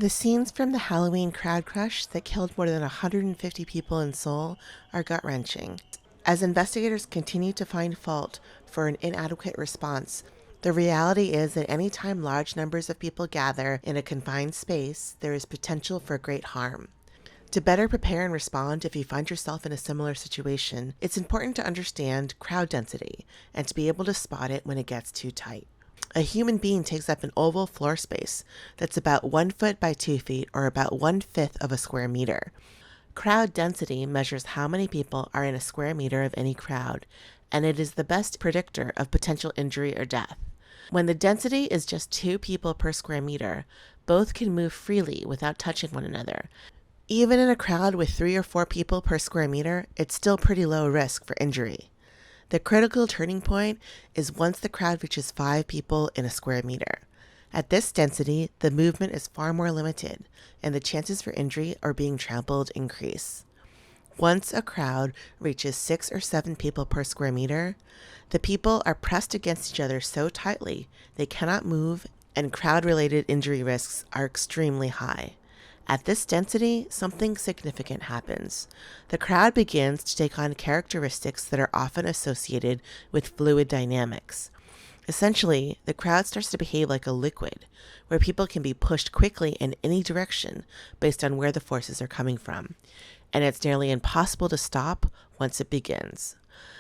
The scenes from the Halloween crowd crush that killed more than 150 people in Seoul are gut-wrenching. As investigators continue to find fault for an inadequate response, the reality is that any time large numbers of people gather in a confined space, there is potential for great harm. To better prepare and respond if you find yourself in a similar situation, it's important to understand crowd density and to be able to spot it when it gets too tight. A human being takes up an oval floor space that's about 1 foot by 2 feet, or about 1/5 of a square meter. Crowd density measures how many people are in a square meter of any crowd, and it is the best predictor of potential injury or death. When the density is just 2 people per square meter, both can move freely without touching one another. Even in a crowd with 3 or 4 people per square meter, it's still pretty low risk for injury. The critical turning point is once the crowd reaches 5 people in a square meter. At this density, the movement is far more limited, and the chances for injury or being trampled increase. Once a crowd reaches 6 or 7 people per square meter, the people are pressed against each other so tightly they cannot move, and crowd-related injury risks are extremely high. At this density, something significant happens. The crowd begins to take on characteristics that are often associated with fluid dynamics. Essentially, the crowd starts to behave like a liquid, where people can be pushed quickly in any direction based on where the forces are coming from, and it's nearly impossible to stop once it begins.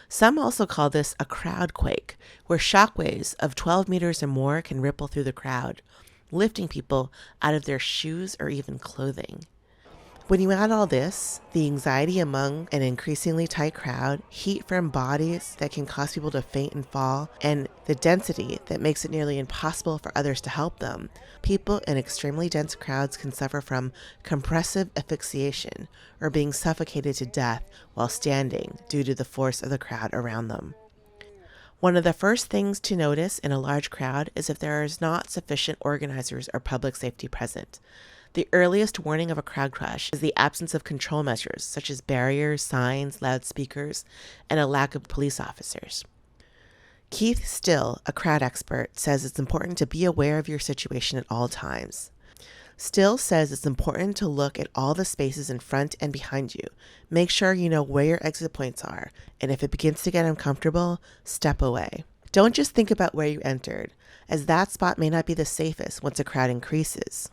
Some also call this a crowd quake, where shockwaves of 12 meters or more can ripple through the crowd, lifting people out of their shoes or even clothing. When you add all this, the anxiety among an increasingly tight crowd, heat from bodies that can cause people to faint and fall, and the density that makes it nearly impossible for others to help them, people in extremely dense crowds can suffer from compressive asphyxiation, or being suffocated to death while standing due to the force of the crowd around them. One of the first things to notice in a large crowd is if there is not sufficient organizers or public safety present. The earliest warning of a crowd crush is the absence of control measures, such as barriers, signs, loudspeakers, and a lack of police officers. Keith Still, a crowd expert, says it's important to be aware of your situation at all times. Still says it's important to look at all the spaces in front and behind you. Make sure you know where your exit points are, and if it begins to get uncomfortable, step away. Don't just think about where you entered, as that spot may not be the safest once a crowd increases.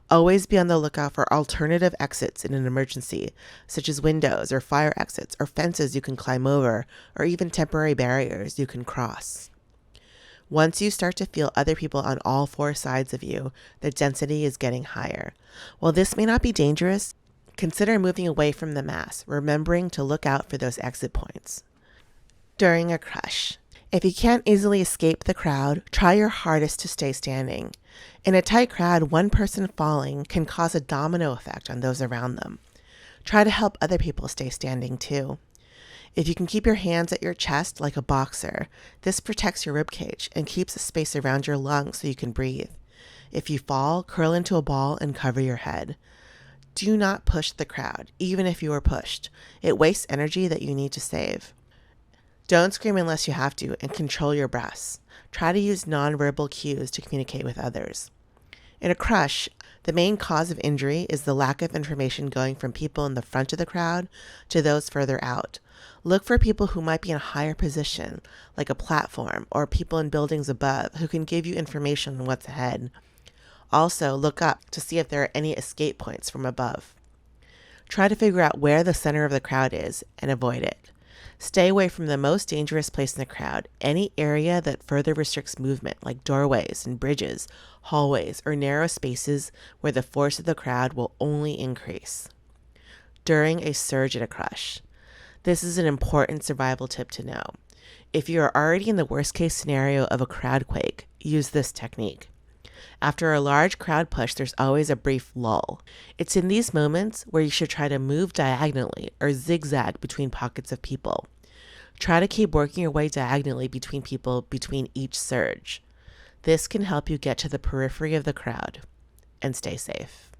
Always be on the lookout for alternative exits in an emergency, such as windows or fire exits or fences you can climb over, or even temporary barriers you can cross. Once you start to feel other people on all 4 sides of you, the density is getting higher. While this may not be dangerous, consider moving away from the mass, remembering to look out for those exit points. During a crush, if you can't easily escape the crowd, try your hardest to stay standing. In a tight crowd, one person falling can cause a domino effect on those around them. Try to help other people stay standing too. If you can keep your hands at your chest like a boxer, this protects your ribcage and keeps a space around your lungs so you can breathe. If you fall, curl into a ball and cover your head. Do not push the crowd, even if you are pushed. It wastes energy that you need to save. Don't scream unless you have to, and control your breaths. Try to use nonverbal cues to communicate with others. In a crush, the main cause of injury is the lack of information going from people in the front of the crowd to those further out. Look for people who might be in a higher position, like a platform, or people in buildings above who can give you information on what's ahead. Also, look up to see if there are any escape points from above. Try to figure out where the center of the crowd is and avoid it. Stay away from the most dangerous place in the crowd, any area that further restricts movement, like doorways and bridges, hallways, or narrow spaces where the force of the crowd will only increase. During a surge in a crush. This is an important survival tip to know. If you are already in the worst case scenario of a crowd quake, use this technique. After a large crowd push, there's always a brief lull. It's in these moments where you should try to move diagonally or zigzag between pockets of people. Try to keep working your way diagonally between people between each surge. This can help you get to the periphery of the crowd and stay safe.